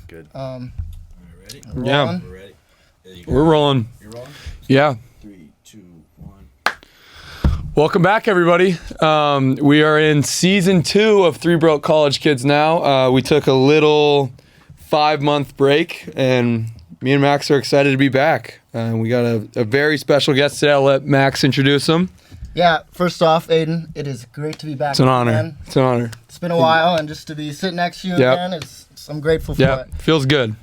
Good. Ready? Yeah. We're ready. We're rolling. You're rolling? Yeah. 3, 2, 1. Welcome back, everybody. We are in season 2 of Three Broke College Kids now. We took a little 5-month break, and me and Max are excited to be back. We got a very special guest today. I'll let Max introduce him. Yeah, first off, Aiden, it is great to be back. It's an honor. Again. It's an honor. It's been a while, and just to be sitting next to you again, I'm grateful for Yeah, it. feels good.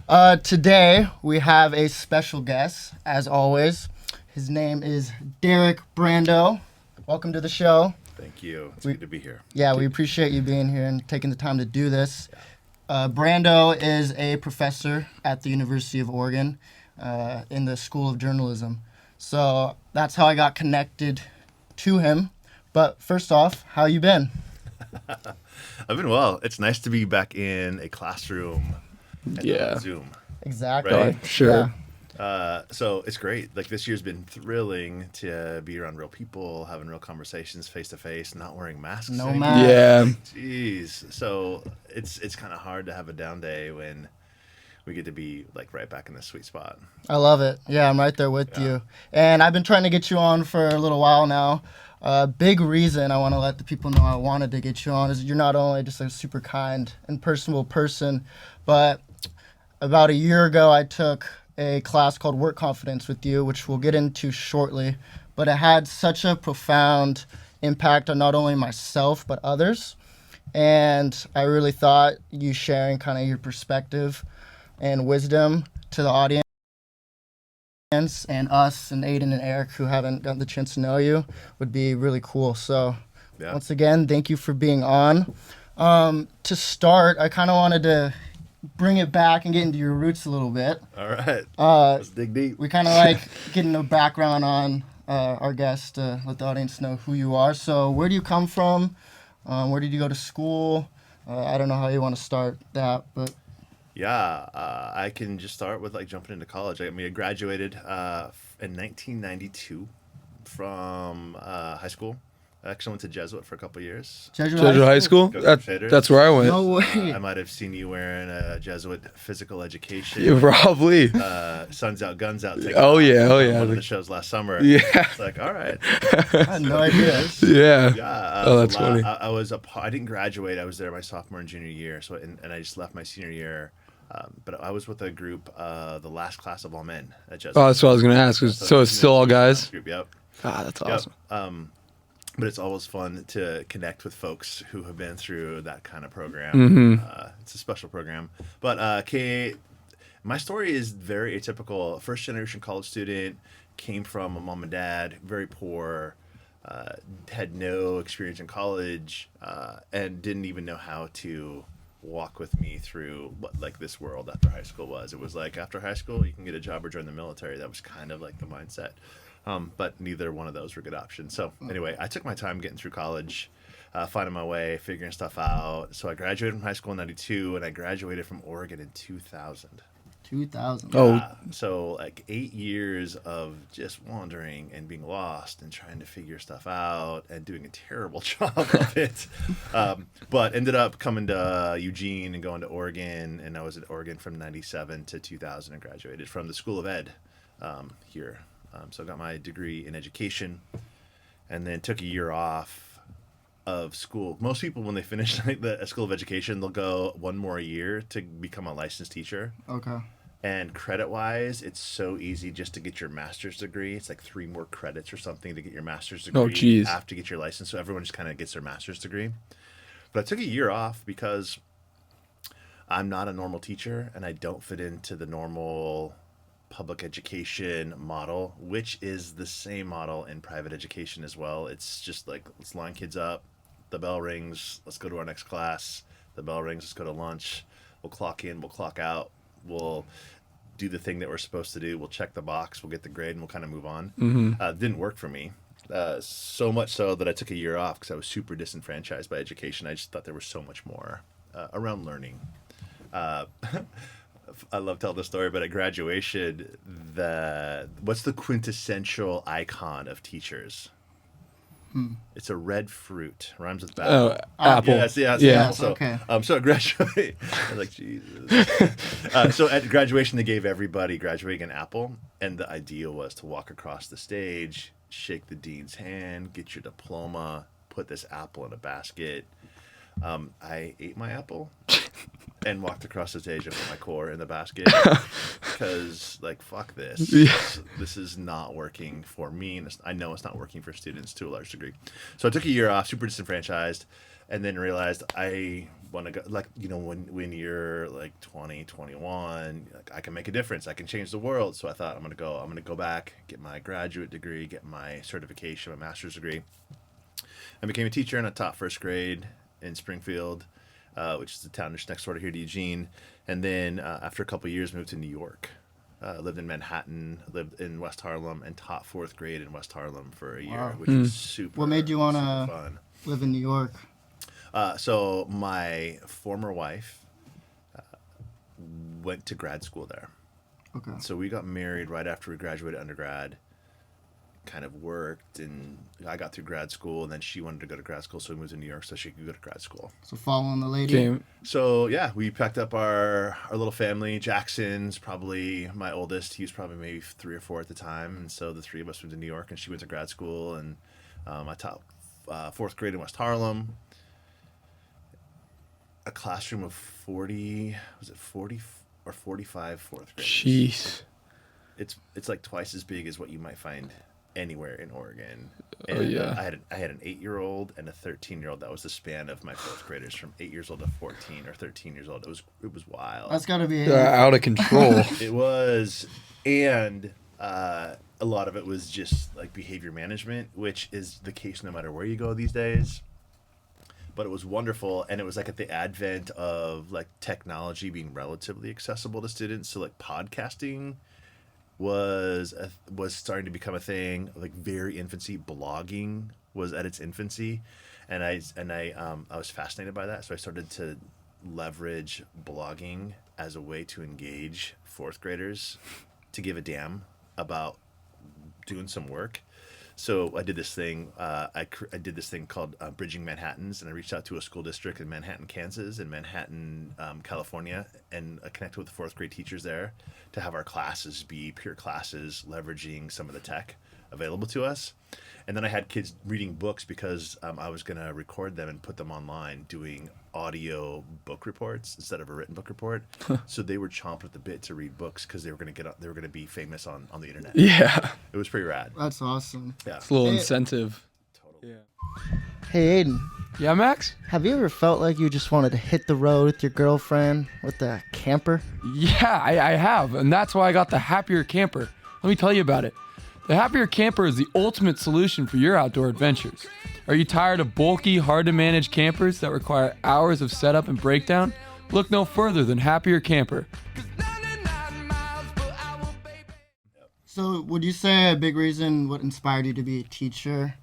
Today, we have a special guest, as always. His name is Derek Brandow. Welcome to the show. Thank you. It's good to be here. Yeah, we appreciate you being here and taking the time to do this. Brandow is a professor at the University of Oregon in the School of Journalism. So that's how I got connected to him. But first off, how you been? I've been well. It's nice to be back in a classroom and Yeah. on Zoom. Exactly. Right. Sure. So it's great. Like this year's been thrilling to be around real people, having real conversations face to face, not wearing masks. No anymore. mask. Yeah. Jeez. So it's kind of hard to have a down day when we get to be like right back in the sweet spot. I love it. Yeah, I'm right there with you. And I've been trying to get you on for a little while now. Big reason I want to let the people know I wanted to get you on is you're not only just a super kind and personable person, but about a year ago I took a class called Work Confidence with you, which we'll get into shortly. But it had such a profound impact on not only myself, but others. And I really thought you sharing kind of your perspective and wisdom to the audience and us and Aiden and Eric who haven't gotten the chance to know you would be really cool. So once again, thank you for being on. To start, I kind of wanted to bring it back and get into your roots a little bit. All right. Let's dig deep. We kind of like getting a background on our guest to let the audience know who you are. So where do you come from? Where did you go to school? I don't know how you want to start that, but... Yeah, I can just start with like jumping into college. I graduated in 1992 from high school. I actually went to Jesuit for a couple years. Jesuit High School? Go Crusaders. That's where I went. No way. I might have seen you wearing a Jesuit physical education. Yeah, probably. Suns out, guns out. Oh, yeah. Oh, yeah. One of the shows last summer. Yeah. It's like, all right. I had no idea. Yeah. Yeah. Oh, that's funny. I didn't graduate. I was there my sophomore and junior year. So and I just left my senior year. But I was with a group, the last class of all men at Jesuit. Oh, that's what I was going to ask. So it's still all guys? Group, yep. Ah, that's awesome. Yep. But it's always fun to connect with folks who have been through that kind of program. It's a special program. But my story is very atypical. First generation college student, came from a mom and dad, very poor, had no experience in college, and didn't even know how to walk with me through what like this world after high school was. It was like after high school you can get a job or join the military. That was kind of like the mindset. But neither one of those were good options. So anyway, I took my time getting through college, finding my way, figuring stuff out. So I graduated from high school in 92 and I graduated from Oregon in 2000. 2000. Oh. So like 8 years of just wandering and being lost and trying to figure stuff out and doing a terrible job of it. But ended up coming to Eugene and going to Oregon. And I was at Oregon from 97 to 2000 and graduated from the School of Ed here. So I got my degree in education and then took a year off of school. Most people, when they finish a school of education, they'll go one more year to become a licensed teacher. Okay. And credit-wise, it's so easy just to get your master's degree. It's like 3 more credits or something to get your master's degree. Oh, geez. After you get your license. So everyone just kind of gets their master's degree. But I took a year off because I'm not a normal teacher and I don't fit into the normal public education model, which is the same model in private education as well. It's just like, let's line kids up, the bell rings, let's go to our next class, the bell rings, let's go to lunch, we'll clock in, we'll clock out, we'll do the thing that we're supposed to do, we'll check the box, we'll get the grade, and we'll kind of move on. Didn't work for me. So much so that I took a year off because I was super disenfranchised by education. I just thought there was so much more around learning. I love telling the story, but at graduation, what's the quintessential icon of teachers? It's a red fruit. Rhymes with Oh, bad. apple. Yes, Yeah. So, Okay. so at graduation, I was like, Jesus. So at graduation, they gave everybody graduating an apple, and the idea was to walk across the stage, shake the dean's hand, get your diploma, put this apple in a basket. I ate my apple and walked across the stage and put my core in the basket because, like, fuck this. Yeah. This is not working for me, and I know it's not working for students to a large degree. So I took a year off, super disenfranchised, and then realized I want to go. Like, when you're like 20, 21, like, I can make a difference. I can change the world. So I thought I'm gonna go back, get my graduate degree, get my certification, my master's degree. I became a teacher, and I taught first grade in Springfield, which is the town just next door to here to Eugene. And then after a couple of years, moved to New York. Lived in Manhattan, lived in West Harlem, and taught fourth grade in West Harlem for a year, Wow. which was super. What made you want super to fun? live in New York? So my former wife went to grad school there. Okay. So we got married right after we graduated undergrad. Kind of worked, and I got through grad school, and then she wanted to go to grad school, so we moved to New York so she could go to grad school. So following the lady. Came. So yeah, we packed up our little family. Jackson's probably my oldest. He was probably maybe 3 or 4 at the time, and so the three of us went to New York, and she went to grad school, and I taught fourth grade in West Harlem. A classroom of 40 or 45 fourth graders. Jeez. It's like twice as big as what you might find anywhere in Oregon. Oh, And yeah. I had an 8-year-old and a 13-year-old. That was the span of my fourth graders, from 8 years old to 14 or 13 years old. It was wild. That's got to be. Out of control. It was, and a lot of it was just like behavior management, which is the case no matter where you go these days. But it was wonderful, and it was like at the advent of like technology being relatively accessible to students. So like podcasting was starting to become a thing, like very infancy. Blogging was at its infancy, and I was fascinated by that. So I started to leverage blogging as a way to engage fourth graders to give a damn about doing some work. So I did this thing. I did this thing called Bridging Manhattans, and I reached out to a school district in Manhattan, Kansas, and Manhattan, California, and I connected with the fourth grade teachers there to have our classes be peer classes, leveraging some of the tech available to us. And then I had kids reading books because I was going to record them and put them online, doing audio book reports instead of a written book report. So they were chomping at the bit to read books because they were going to be famous on the internet. Yeah. It was pretty rad. That's awesome. Yeah. It's a little Hey. incentive. Totally. Yeah. Hey, Aiden, Yeah, Max? have you ever felt like you just wanted to hit the road with your girlfriend with a camper? Yeah, I have. And that's why I got the Happier Camper. Let me tell you about it. The Happier Camper is the ultimate solution for your outdoor adventures. Are you tired of bulky, hard to manage campers that require hours of setup and breakdown? Look no further than Happier Camper. So, would you say a big reason what inspired you to be a teacher?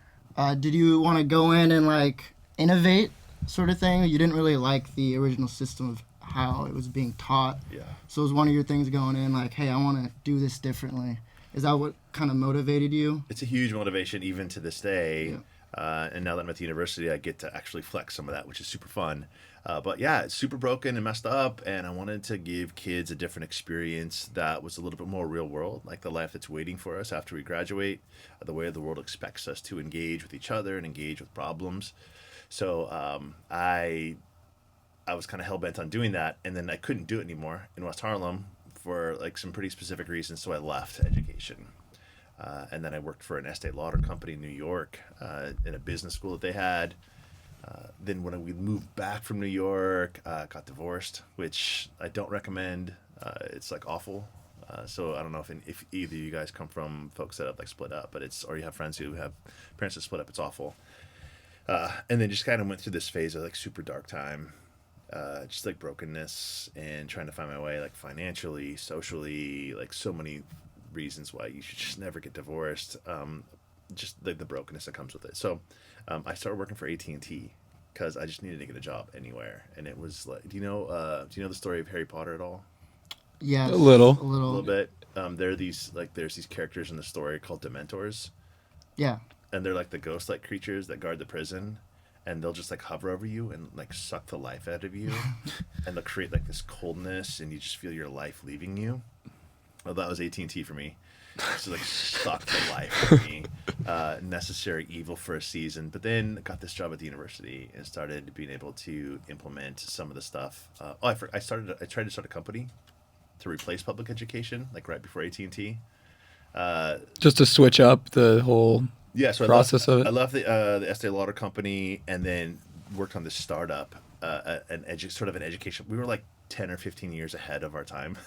Did you want to go in and like innovate, sort of thing? You didn't really like the original system of how it was being taught. Yeah. So, was one of your things going in like, hey, I want to do this differently? Is that what kind of motivated you? It's a huge motivation even to this day. And now that I'm at the university, I get to actually flex some of that, which is super fun. But yeah, it's super broken and messed up, and I wanted to give kids a different experience that was a little bit more real world, like the life that's waiting for us after we graduate, the way the world expects us to engage with each other and engage with problems. So I was kind of hell-bent on doing that, and then I couldn't do it anymore in West Harlem for like some pretty specific reasons, so I left education. And then I worked for an Estee Lauder company in New York, in a business school that they had. Then when we moved back from New York, got divorced, which I don't recommend. It's like awful. So I don't know if either of you guys come from folks that have like split up, but or you have friends who have parents that split up. It's awful. And then just kind of went through this phase of like super dark time, just like brokenness and trying to find my way, like financially, socially, like so many reasons why you should just never get divorced. Just the brokenness that comes with it. So I started working for AT&T because I just needed to get a job anywhere. And it was like, do you know the story of Harry Potter at all? Yeah, A little. a little. A little bit. There's these characters in the story called Dementors. Yeah. and they're like the ghost-like creatures that guard the prison, and they'll just like hover over you and like suck the life out of you, and they'll create like this coldness, and you just feel your life leaving you. Well, that was AT&T for me. So like sucked the life for me. Necessary evil for a season, but then got this job at the university and started being able to implement some of the stuff. I tried to start a company to replace public education, like right before AT&T. Just to switch up the whole process of it. I left the Estee Lauder company and then worked on this startup, sort of an education. We were like 10 or 15 years ahead of our time.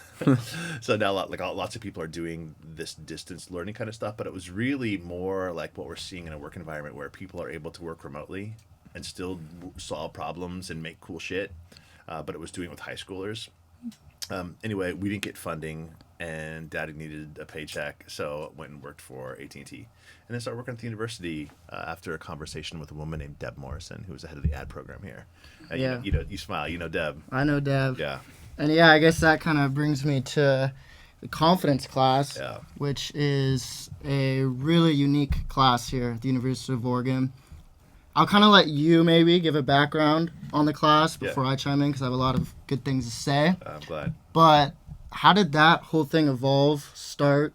So now lots of people are doing this distance learning kind of stuff, but it was really more like what we're seeing in a work environment where people are able to work remotely and still solve problems and make cool shit. But it was doing it with high schoolers. Anyway, we didn't get funding, and Daddy needed a paycheck, so went and worked for AT&T. And then started working at the university after a conversation with a woman named Deb Morrison, who was the head of the ad program here. Yeah. You smile, you know Deb. I know Deb. Yeah. And yeah, I guess that kind of brings me to the confidence class, Yeah. which is a really unique class here at the University of Oregon. I'll kind of let you maybe give a background on the class before I chime in, because I have a lot of good things to say. I'm glad. But how did that whole thing start?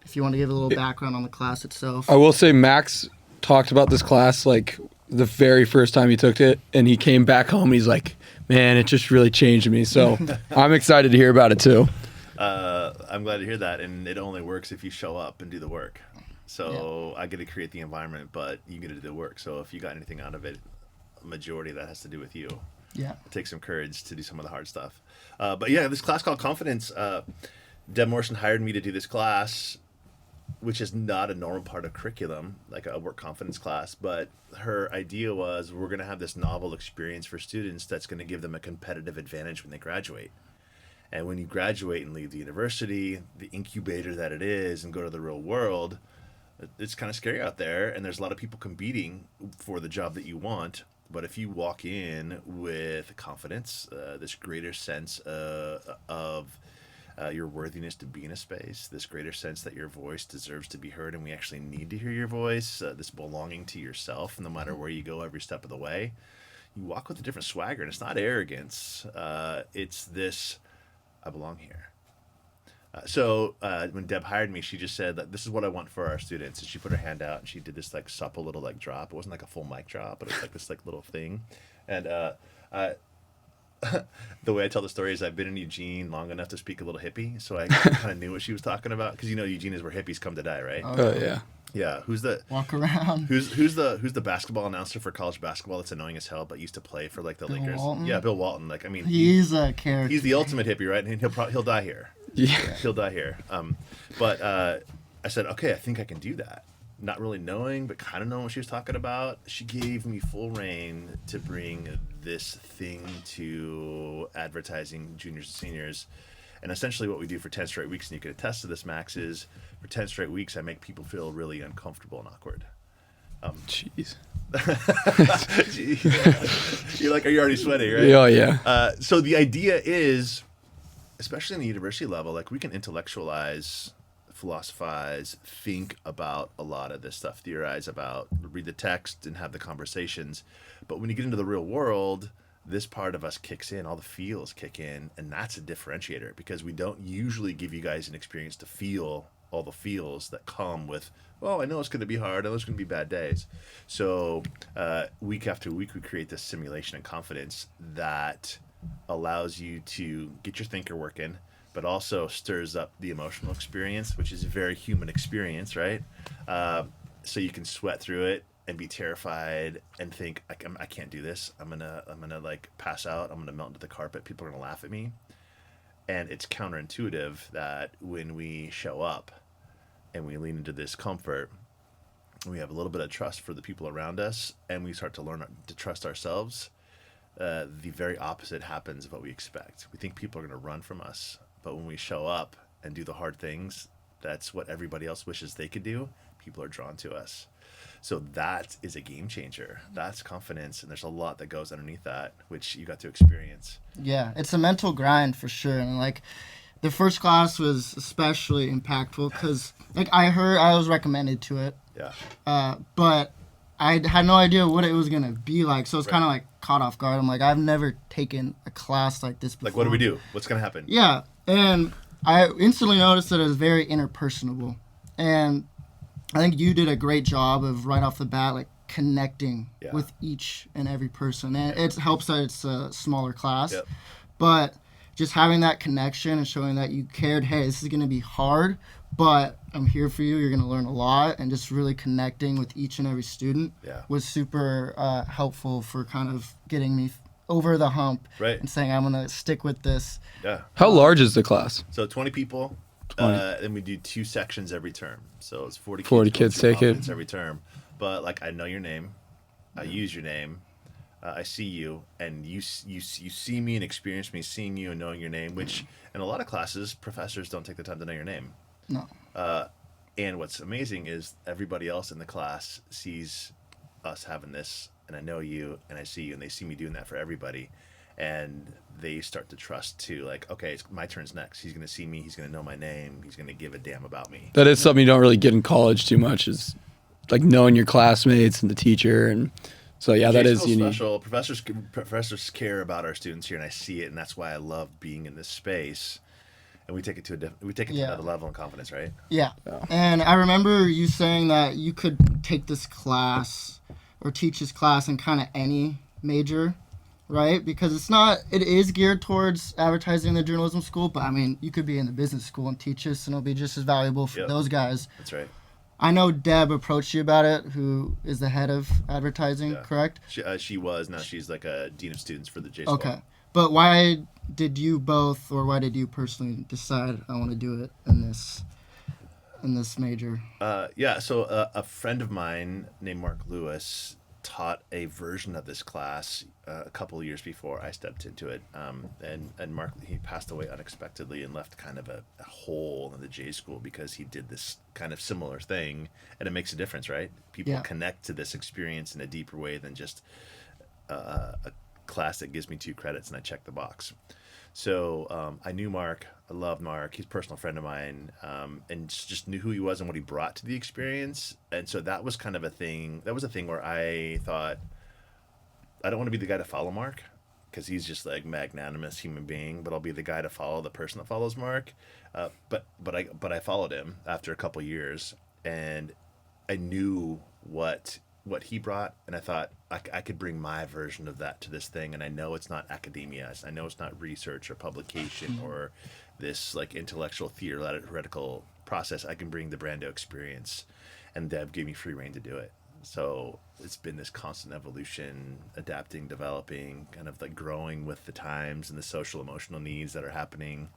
If you want to give a little background on the class itself. I will say Max talked about this class like the very first time he took it, and he came back home and he's like, man, it just really changed me. So I'm excited to hear about it too. I'm glad to hear that, and it only works if you show up and do the work. So I get to create the environment, but you get to do the work. So if you got anything out of it, a majority of that has to do with you. Yeah. It takes some courage to do some of the hard stuff. But yeah, this class called Confidence, Deb Morrison hired me to do this class, which is not a normal part of curriculum, like a work confidence class. But her idea was, we're going to have this novel experience for students that's going to give them a competitive advantage when they graduate. And when you graduate and leave the university, the incubator that it is, and go to the real world, it's kind of scary out there, and there's a lot of people competing for the job that you want. But if you walk in with confidence, this greater sense of your worthiness to be in a space, this greater sense that your voice deserves to be heard, and we actually need to hear your voice, this belonging to yourself, no matter where you go every step of the way, you walk with a different swagger, and it's not arrogance. It's this, I belong here. So when Deb hired me, she just said that this is what I want for our students. And she put her hand out and she did this like supple little like drop. It wasn't like a full mic drop, but it was like this like little thing. And the way I tell the story is I've been in Eugene long enough to speak a little hippie, so I kind of knew what she was talking about, because you know Eugene is where hippies come to die, right? Oh yeah. Yeah. Who's the Walk around. Who's the basketball announcer for college basketball that's annoying as hell, but used to play for like the Bill Lakers? Walton? Yeah, Bill Walton. Like, I mean, He's a character. he's the ultimate hippie, right? And he'll die here. Yeah. He'll die here. But I said, okay, I think I can do that. Not really knowing, but kind of knowing what she was talking about. She gave me full reign to bring this thing to advertising juniors and seniors. And essentially what we do for 10 straight weeks, and you can attest to this, Max, is for 10 straight weeks, I make people feel really uncomfortable and awkward. Jeez. You're like, are you already sweating, right? Oh yeah. So the idea is, especially in the university level, like we can intellectualize, philosophize, think about a lot of this stuff, theorize about, read the text and have the conversations. But when you get into the real world, this part of us kicks in, all the feels kick in, and that's a differentiator, because we don't usually give you guys an experience to feel all the feels that come with, well, I know it's going to be hard, I know it's going to be bad days. So week after week, we create this simulation and confidence that allows you to get your thinker working, but also stirs up the emotional experience, which is a very human experience, right? So you can sweat through it and be terrified and think, I can't do this. I'm gonna like pass out. I'm gonna melt into the carpet. People are gonna laugh at me. And it's counterintuitive that when we show up and we lean into this comfort, we have a little bit of trust for the people around us, and we start to learn to trust ourselves. The very opposite happens of what we expect. We think people are going to run from us, but when we show up and do the hard things, that's what everybody else wishes they could do. People are drawn to us. So that is a game changer. That's confidence, and there's a lot that goes underneath that, which you got to experience. Yeah, it's a mental grind for sure. And like the first class was especially impactful because like I was recommended to it Yeah. But I had no idea what it was gonna be like, so it's kind of like caught off guard. I'm like, I've never taken a class like this before. Like, what do we do? What's gonna happen? Yeah, and I instantly noticed that it was very interpersonal, and I think you did a great job of right off the bat, like connecting with each and every person, and it helps that it's a smaller class, but just having that connection and showing that you cared. Hey, this is gonna be hard, but I'm here for you. You're going to learn a lot. And just really connecting with each and every student was super helpful for kind of getting me over the hump and saying, I'm going to stick with this. Yeah. How large is the class? So 20 people. 20. And we do 2 sections every term. So it's 40 kids take it every term. But like, I know your name. I use your name. I see you, and you see me and experience me seeing you and knowing your name, which in a lot of classes, professors don't take the time to know your name. No. And what's amazing is everybody else in the class sees us having this, and I know you, and I see you, and they see me doing that for everybody, and they start to trust too. Like, okay, it's my turn's next. He's going to see me. He's going to know my name. He's going to give a damn about me. That is something you don't really get in college too much. Is like knowing your classmates and the teacher, and so that is unique. Special. Professors care about our students here, and I see it, and that's why I love being in this space. And we take it to another level in confidence, right? Yeah. And I remember you saying that you could take this class or teach this class in kind of any major, right? Because it is geared towards advertising in the journalism school, but I mean, you could be in the business school and teach this, and it'll be just as valuable for those guys. That's right. I know Deb approached you about it, who is the head of advertising, correct? She was. Now she's like a dean of students for the J School. Okay. But why did you personally decide I want to do it in this major? So a friend of mine named Mark Lewis taught a version of this class a couple of years before I stepped into it. And Mark, he passed away unexpectedly and left kind of a hole in the J School because he did this kind of similar thing, and it makes a difference, right? People connect to this experience in a deeper way than just a class that gives me 2 credits and I check the box. So I knew Mark. I loved Mark. He's a personal friend of mine, and just knew who he was and what he brought to the experience. And so that was kind of a thing. That was a thing where I thought, I don't want to be the guy to follow Mark because he's just like magnanimous human being, but I'll be the guy to follow the person that follows Mark. But I followed him after a couple years, and I knew what he brought, and I thought I could bring my version of that to this thing. And I know it's not academia. I know it's not research or publication or this like intellectual theoretical process. I can bring the Brandow experience, and Deb gave me free rein to do it. So it's been this constant evolution, adapting, developing, kind of like growing with the times and the social emotional needs that are happening.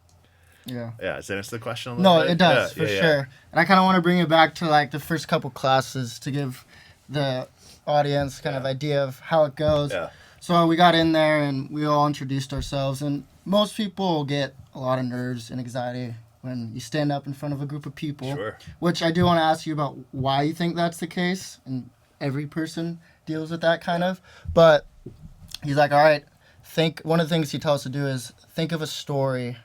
Yeah. Does that answer the question a little No, bit? it does, for sure. And I kind of want to bring it back to like the first couple classes to give the audience kind of idea of how it goes. Yeah. So we got in there and we all introduced ourselves, and most people get a lot of nerves and anxiety when you stand up in front of a group of people. Sure. Which I do want to ask you about why you think that's the case, and every person deals with that kind of. But he's like, all right, one of the things he tells us to do is think of a story,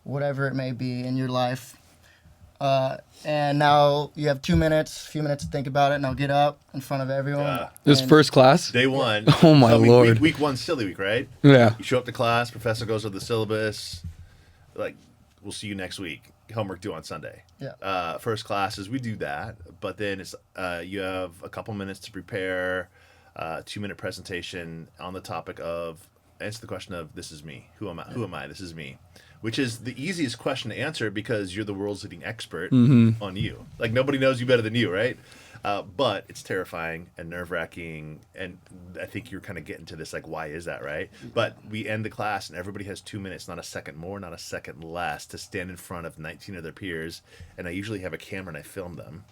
whatever it may be in your life. And now you have a few minutes to think about it, and I'll get up in front of everyone. Yeah. This first class? Day 1. Oh my Lord. Week 1's silly week, right? Yeah. You show up to class, professor goes over the syllabus, like, we'll see you next week. Homework due on Sunday. Yeah. First classes, we do that, but then it's you have a couple minutes to prepare, 2-minute presentation on the topic of, answer the question of, this is me. Who am I? Who am I? This is me. Which is the easiest question to answer because you're the world's leading expert on you. Like, nobody knows you better than you, right? But it's terrifying and nerve-wracking, and I think you're kind of getting to this, like, why is that, right? But we end the class, and everybody has 2 minutes, not a second more, not a second less, to stand in front of 19 of their peers, and I usually have a camera, and I film them.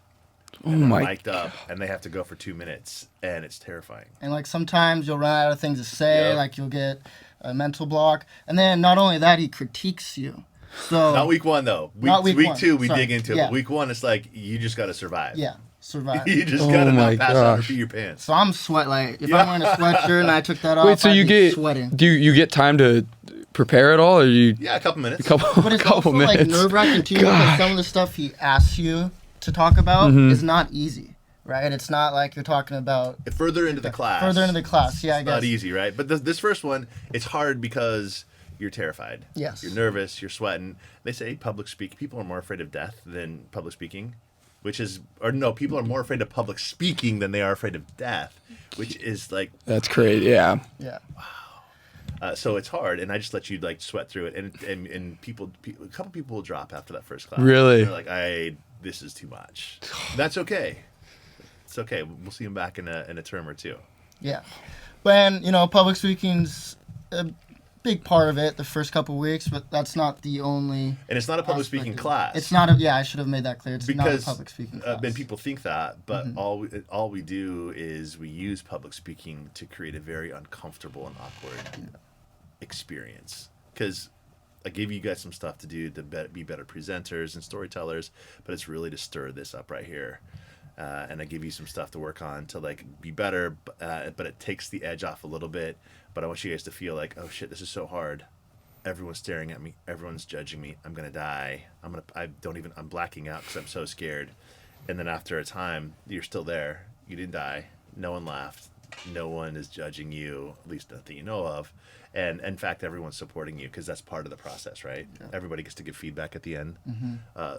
Oh and my they're mic'd up, and they have to go for 2 minutes, and it's terrifying. And, like, sometimes you'll run out of things to say, Yep. like, you'll get a mental block. And then not only that, he critiques you. So Not week 1, though. Not week week one, 2, we sorry. dig into it. Yeah. But week 1, it's like, you just got to survive. Yeah, survive. You just Oh got to my not pass out or gosh. pee your pants. So I'm if I'm wearing a sweatshirt and I took that off, Wait, so I'd you be get sweating. do you get time to prepare at all, or you Yeah, a couple minutes. But it's also like nerve-wracking too, because some of the stuff he asks you to talk about is not easy. right? It's not like you're talking about Further into the class. further into the class. Yeah, I It's guess. not easy, right? But this first one, it's hard because you're terrified. Yes. You're nervous. You're sweating. They say public speak. People are more afraid of death than public speaking, people are more afraid of public speaking than they are afraid of death, which is like That's great. Yeah. Yeah. so it's hard. And I just let you like sweat through it, and a couple people will drop after that first class. Really? They're like, this is too much. That's okay. It's okay. We'll see them back in a term or two. Yeah. When, public speaking's a big part of it the first couple weeks, but that's not the only. And it's not a public aspect speaking of it. class. It's not I should have made that clear. It's not a Because public speaking class. and people think that, but all we do is we use public speaking to create a very uncomfortable and awkward experience. Because I gave you guys some stuff to do to be better presenters and storytellers, but it's really to stir this up right here. And I give you some stuff to work on to like be better, but it takes the edge off a little bit. But I want you guys to feel like, oh shit, this is so hard. Everyone's staring at me. Everyone's judging me. I'm gonna die. I'm blacking out because I'm so scared. And then after a time, you're still there. You didn't die. No one laughed. No one is judging you, at least nothing you know of. And in fact, everyone's supporting you because that's part of the process, right? Yeah. Everybody gets to give feedback at the end.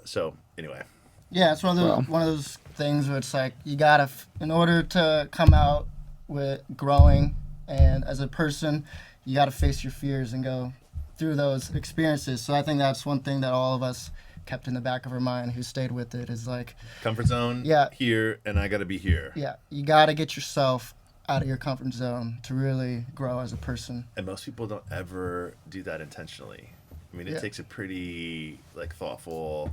So anyway. Yeah, it's one of those things where it's like you gotta, in order to come out with growing and as a person, you gotta face your fears and go through those experiences. So I think that's one thing that all of us kept in the back of our mind who stayed with it is like comfort zone. Yeah. Here, and I gotta be here. Yeah, you gotta get yourself out of your comfort zone to really grow as a person. And most people don't ever do that intentionally. I mean, it takes a pretty like thoughtful,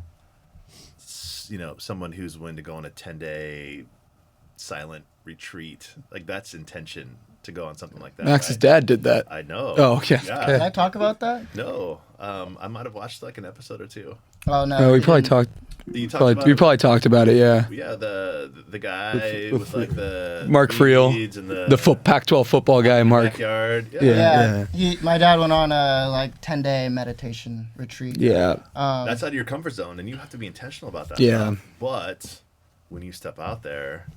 someone who's willing to go on a 10-day silent retreat. Like that's intention to go on something like that. Max's dad did that. I know. Oh, okay. Yeah. Can I talk about that? No. I might have watched like an episode or two. Oh no. No, we probably talked. We Probably talked about it. Yeah. Yeah, the guy with like the Mark Friel, and the Pac-12 football guy, Mark. backyard. Yeah. My dad went on a 10-day meditation retreat. Yeah. That's out of your comfort zone, and you have to be intentional about that. Yeah. Stuff. But when you step out there,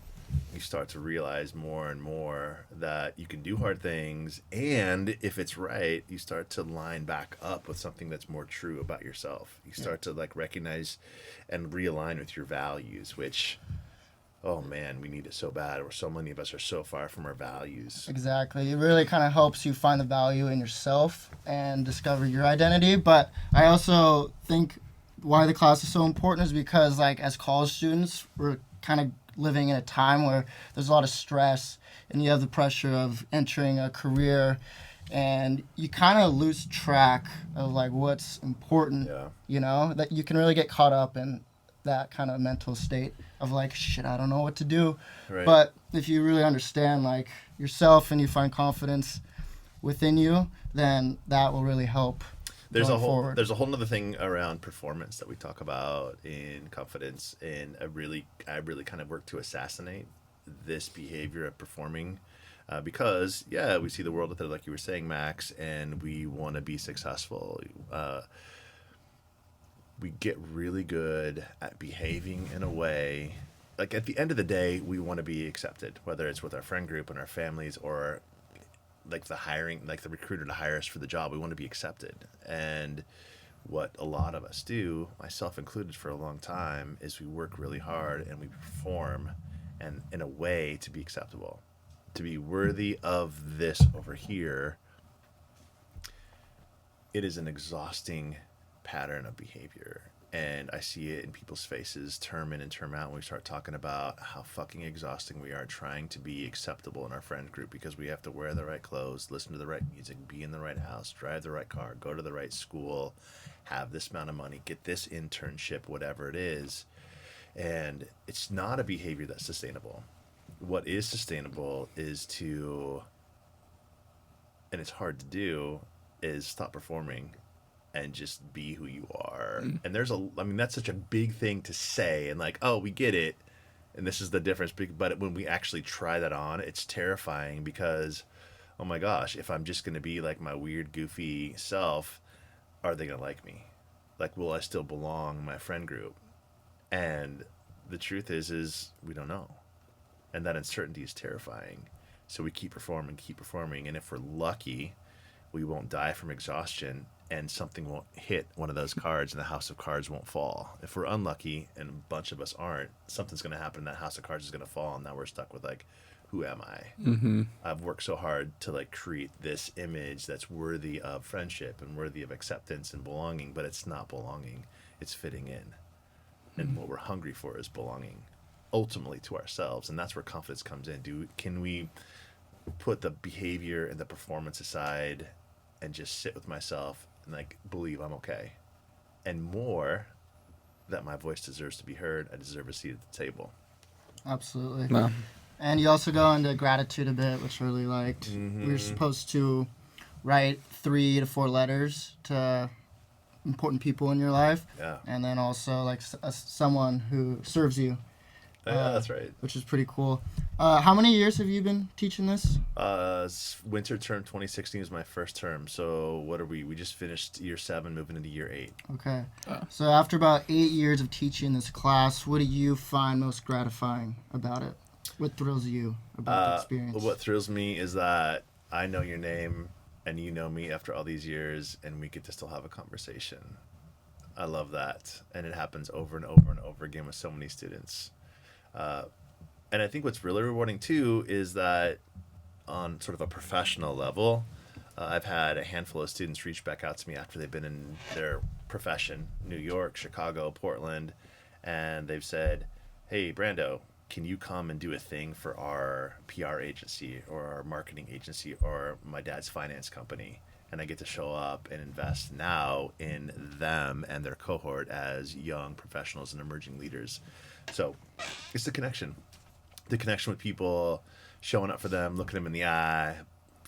you start to realize more and more that you can do hard things, and if it's right, you start to line back up with something that's more true about yourself. You start to like recognize and realign with your values, which, oh man, we need it so bad. Or so many of us are so far from our values. Exactly. It really kind of helps you find the value in yourself and discover your identity. But I also think why the class is so important is because like as college students, we're kind of living in a time where there's a lot of stress and you have the pressure of entering a career and you kind of lose track of like what's important. That you can really get caught up in that kind of mental state of like, shit, I don't know what to do. Right. But if you really understand like yourself and you find confidence within you, then that will really help. There's a whole nother thing around performance that we talk about in confidence, and I really kind of work to assassinate this behavior of performing, because we see the world out there like you were saying, Max, and we want to be successful. We get really good at behaving in a way, like at the end of the day, we want to be accepted, whether it's with our friend group and our families or like the recruiter to hire us for the job. We want to be accepted. And what a lot of us do, myself included for a long time, is we work really hard and we perform and in a way to be acceptable, to be worthy of this over here. It is an exhausting pattern of behavior. And I see it in people's faces term in and term out when we start talking about how fucking exhausting we are trying to be acceptable in our friend group because we have to wear the right clothes, listen to the right music, be in the right house, drive the right car, go to the right school, have this amount of money, get this internship, whatever it is. And it's not a behavior that's sustainable. What is sustainable is to, and it's hard to do, is stop performing and just be who you are. And that's such a big thing to say and like, oh, we get it. And this is the difference. But when we actually try that on, it's terrifying because, oh my gosh, if I'm just going to be like my weird, goofy self, are they going to like me? Like, will I still belong in my friend group? And the truth is we don't know. and that uncertainty is terrifying. So we keep performing, and if we're lucky, we won't die from exhaustion, and something won't hit one of those cards, and the house of cards won't fall. If we're unlucky, and a bunch of us aren't, something's going to happen, and that house of cards is going to fall, and now we're stuck with like, who am I? I've worked so hard to like create this image that's worthy of friendship and worthy of acceptance and belonging, but it's not belonging. It's fitting in. And what we're hungry for is belonging, ultimately to ourselves, and that's where confidence comes in. Can we put the behavior and the performance aside and just sit with myself and like believe I'm okay, and more, that my voice deserves to be heard. I deserve a seat at the table. Absolutely. Wow. And you also go into gratitude a bit, which I really liked. We were supposed to write 3 to 4 letters to important people in your life, Yeah. and then also like someone who serves you. Yeah, that's right. Which is pretty cool. How many years have you been teaching this? Winter term 2016 is my first term. So what are we? We just finished year 7, moving into year 8. Okay. So after about 8 years of teaching this class, what do you find most gratifying about it? What thrills you about the experience? What thrills me is that I know your name and you know me after all these years, and we get to still have a conversation. I love that. And it happens over and over and over again with so many students. And I think what's really rewarding too is that on sort of a professional level, I've had a handful of students reach back out to me after they've been in their profession, New York, Chicago, Portland, and they've said, hey, Brandow, can you come and do a thing for our PR agency or our marketing agency or my dad's finance company? And I get to show up and invest now in them and their cohort as young professionals and emerging leaders. So it's the connection with people, showing up for them, looking them in the eye,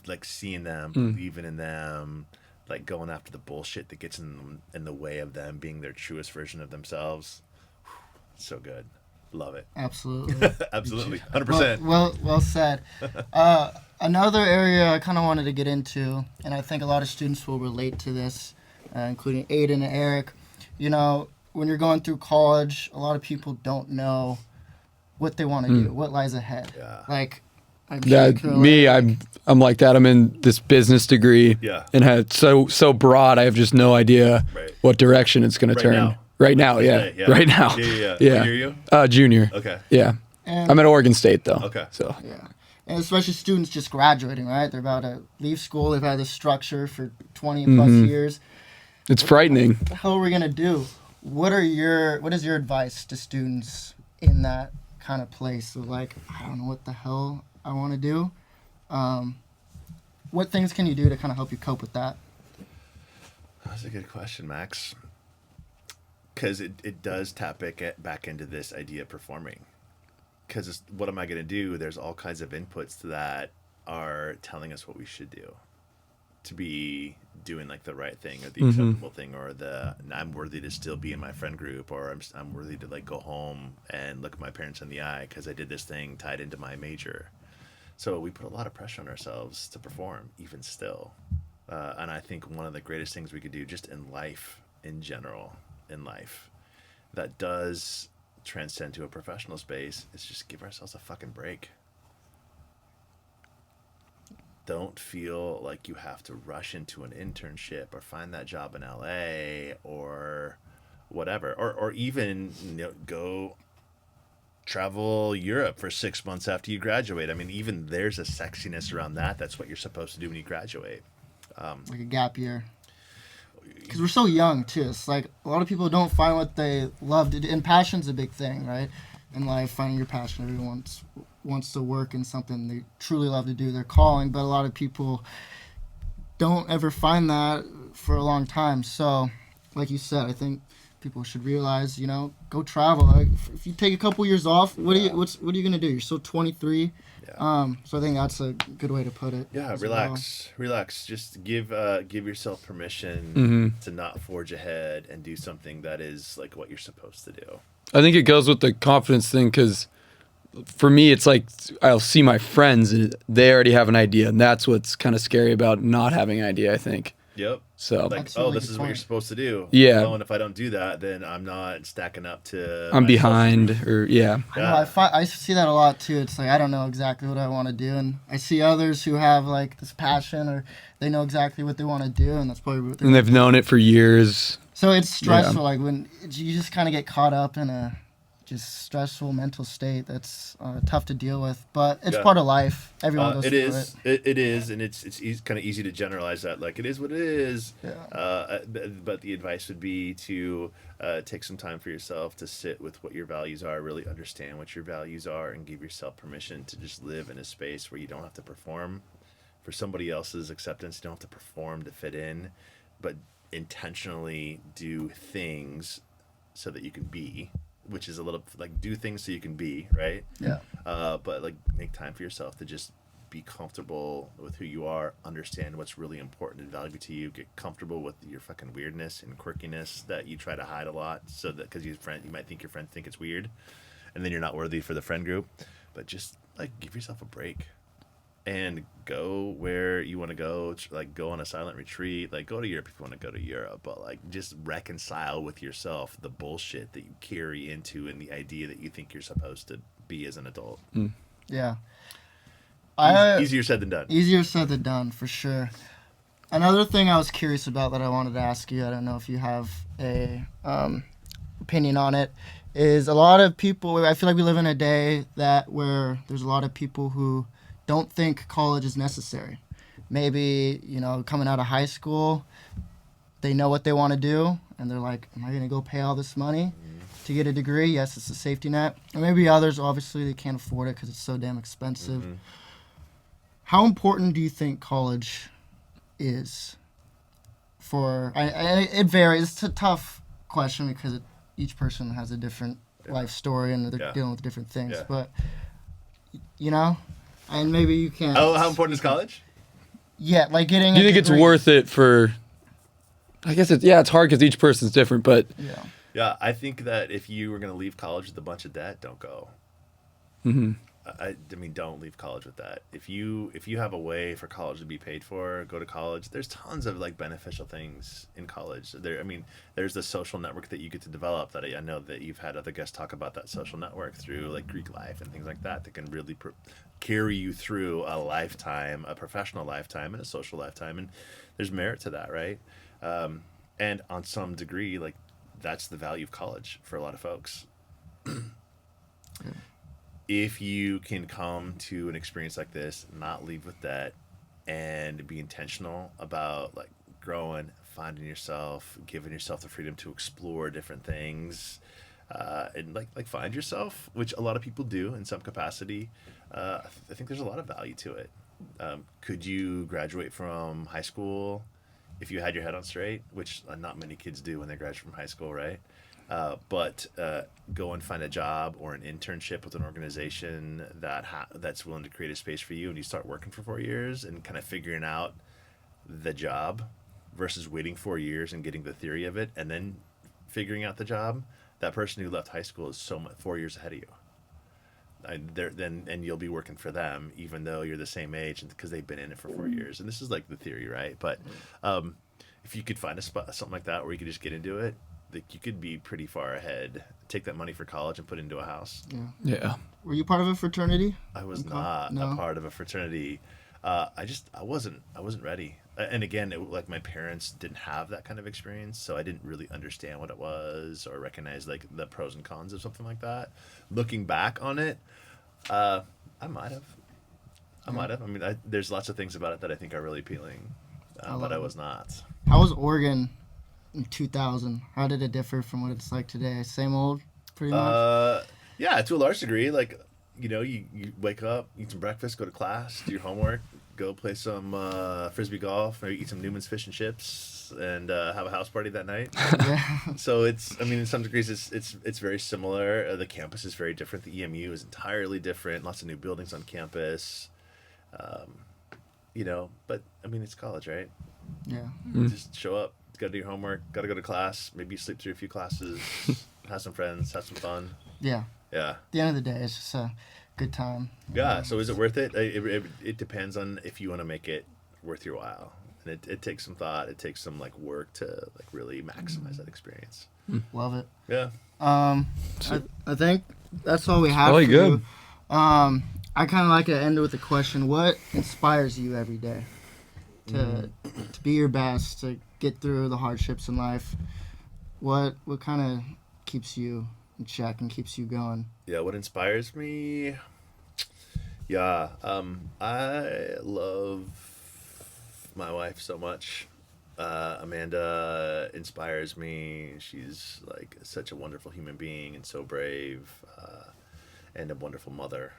like seeing them, believing in them, like going after the bullshit that gets in the way of them being their truest version of themselves. So good. Love it. Absolutely. Absolutely. 100%. Well said. Another area I kind of wanted to get into, and I think a lot of students will relate to this, including Aiden and Eric. You know, when you're going through college, a lot of people don't know what they want to do, what lies ahead. Yeah. Like, I'm Yeah, sure me, I'm like that. I'm in this business degree, Yeah. and had so broad. I have just no idea Right. what direction it's going to Right turn. now. Right now, yeah. Today, yeah. Right now, Yeah. yeah. What year are you? Junior. Okay. Yeah, And, I'm at Oregon State though. Okay. So yeah. And especially students just graduating, right? They're about to leave school. They've had this structure for 20 plus years. it's frightening. What the hell are we going to do? What is your advice to students in that kind of place of like, I don't know what the hell I want to do? What things can you do to kind of help you cope with that? That's a good question, Max. Because it does tap back into this idea of performing. Because what am I going to do? There's all kinds of inputs to that are telling us what we should do. To be doing like the right thing or the acceptable thing, or I'm worthy to still be in my friend group, or I'm worthy to like go home and look my parents in the eye because I did this thing tied into my major. So we put a lot of pressure on ourselves to perform, even still. And I think one of the greatest things we could do just in life, in general, that does transcend to a professional space is just give ourselves a fucking break. Don't feel like you have to rush into an internship or find that job in LA or whatever, or even go travel Europe for 6 months after you graduate. I mean, even there's a sexiness around that. That's what you're supposed to do when you graduate. Like a gap year. Because we're so young, too. It's like a lot of people don't find what they love to do. And passion's a big thing, right? In life, finding your passion. Everyone wants to work in something they truly love to do, their calling. But a lot of people don't ever find that for a long time. So, like you said, I think people should realize, go travel. Like, if you take a couple years off, what are you going to do? You're still 23. Yeah. So I think that's a good way to put it. Yeah, relax. Just give yourself permission to not forge ahead and do something that is like what you're supposed to do. I think it goes with the confidence thing, because for me, it's like I'll see my friends and they already have an idea, and that's what's kind of scary about not having an idea, I think. Yep. So Like, That's a really this good is what you're point. supposed to do. Yeah. Oh, and if I don't do that, then I'm not stacking up to. I'm my behind, social or yeah. I know, I see that a lot too. It's like I don't know exactly what I want to do, and I see others who have like this passion, or they know exactly what they want to do, and that's probably what they're And they've known it for years. So it's stressful, like when you just kind of get caught up in a just stressful mental state. That's tough to deal with, but it's part of life. Everyone goes it through is. it. It is, and it's kind of easy to generalize that. Like it is what it is. Yeah. But the advice would be to take some time for yourself to sit with what your values are, really understand what your values are, and give yourself permission to just live in a space where you don't have to perform for somebody else's acceptance. You don't have to perform to fit in, but intentionally do things so that you can be, which is a little like do things so you can be, right? Yeah. But like make time for yourself to just be comfortable with who you are, understand what's really important and valuable to you, get comfortable with your fucking weirdness and quirkiness that you try to hide a lot, so that because you might think your friends think it's weird, and then you're not worthy for the friend group. But just like give yourself a break and go where you want to go, like go on a silent retreat, like go to Europe if you want to go to Europe, but like just reconcile with yourself the bullshit that you carry into and the idea that you think you're supposed to be as an adult. Yeah. Easier said than done. Easier said than done, for sure. Another thing I was curious about that I wanted to ask you, I don't know if you have a opinion on it, is a lot of people, I feel like we live in a day where there's a lot of people who don't think college is necessary. Maybe, coming out of high school, they know what they want to do, and they're like, am I going to go pay all this money to get a degree? Yes, it's a safety net. And maybe others, obviously, they can't afford it because it's so damn expensive. How important do you think college is for... it varies. It's a tough question because each person has a different life story and they're dealing with different things. Yeah. But, and maybe you can't... Oh, how important is college? Yeah, like getting. Do you think it's worth it for? I guess it's hard because each person's different, but Yeah. Yeah, I think that if you were going to leave college with a bunch of debt, don't go. I mean, don't leave college with that. If you have a way for college to be paid for, go to college. There's tons of like beneficial things in college. There's the social network that you get to develop. That I know that you've had other guests talk about that social network through like Greek life and things like that can really carry you through a lifetime, a professional lifetime and a social lifetime. And there's merit to that, right? And on some degree, like that's the value of college for a lot of folks. If you can come to an experience like this, not leave with that, and be intentional about like growing, finding yourself, giving yourself the freedom to explore different things, and like find yourself, which a lot of people do in some capacity. I think there's a lot of value to it. Could you graduate from high school if you had your head on straight, which not many kids do when they graduate from high school, right? But go and find a job or an internship with an organization that's willing to create a space for you, and you start working for 4 years and kind of figuring out the job versus waiting 4 years and getting the theory of it and then figuring out the job. That person who left high school is 4 years ahead of you. And you'll be working for them even though you're the same age, because they've been in it for 4 years. And this is like the theory, right? But if you could find a spot, something like that, where you could just get into it, like you could be pretty far ahead. Take that money for college and put it into a house. yeah. Were you part of a fraternity? I was not a part of a fraternity. I wasn't ready. And again, like my parents didn't have that kind of experience, so I didn't really understand what it was or recognize like the pros and cons of something like that. Looking back on it, I might have. I mean, there's lots of things about it that I think are really appealing, but I was not. How was Oregon in 2000? How did it differ from what it's like today? Same old, pretty much? Yeah, to a large degree. Like, you wake up, eat some breakfast, go to class, do your homework, go play some frisbee golf, maybe eat some Newman's fish and chips, and have a house party that night. Yeah. So in some degrees, it's very similar. The campus is very different. The EMU is entirely different. Lots of new buildings on campus. But I mean, it's college, right? Yeah. Just show up, got to do your homework, got to go to class, maybe sleep through a few classes, have some friends, have some fun. Yeah. Yeah. At the end of the day, it's just a good time. Yeah. So is it worth it? It depends on if you want to make it worth your while. and it takes some thought. It takes some like work to like really maximize that experience. Love it. Yeah. I think that's all we have Really for good. you. I kind of like to end with a question. What inspires you every day to be your best, to get through the hardships in life? What kind of keeps you in check and keeps you going? Yeah, what inspires me? Yeah, I love my wife so much. Amanda inspires me. She's like such a wonderful human being and so brave, and a wonderful mother.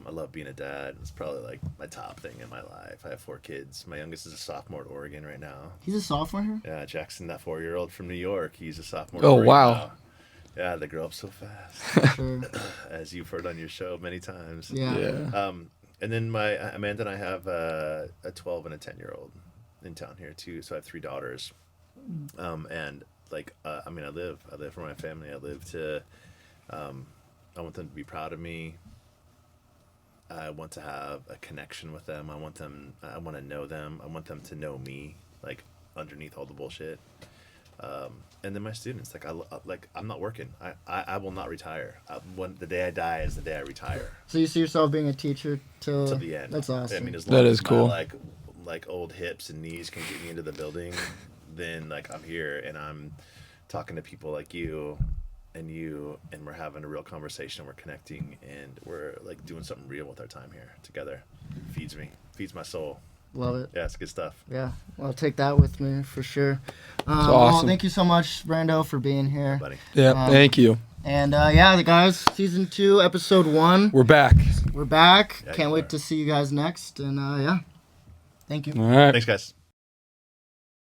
I love being a dad. It's probably like my top thing in my life. I have 4 kids. My youngest is a sophomore at Oregon right now. He's a sophomore here? Yeah, Jackson, that 4-year-old from New York. He's a sophomore. Oh, at Oregon wow. now. Yeah, they grow up so fast, Sure. as you've heard on your show many times. Yeah. And then my Amanda and I have a 12 and a 10-year-old in town here too. So I have 3 daughters, and like I mean, I live for my family. I live to, I want them to be proud of me. I want to have a connection with them. I want to know them. I want them to know me, like underneath all the bullshit. And then my students, like I'm not working. I will not retire. When the day I die is the day I retire. So you see yourself being a teacher till The end. That's awesome. I mean, as That long is as cool. my, like old hips and knees can get me into the building, then like I'm here and I'm talking to people like you, and we're having a real conversation. We're connecting, and we're like doing something real with our time here together. Feeds my soul. Love it. Yeah, it's good stuff. Yeah. Well, I'll take that with me for sure. awesome. Well, thank you so much, Brandow, for being here. Buddy. Yeah, thank you. And yeah, guys, season 2, episode 1. We're back. We're back. Yeah, Can't you wait are. to see you guys next. And yeah, thank you. All right. Thanks, guys.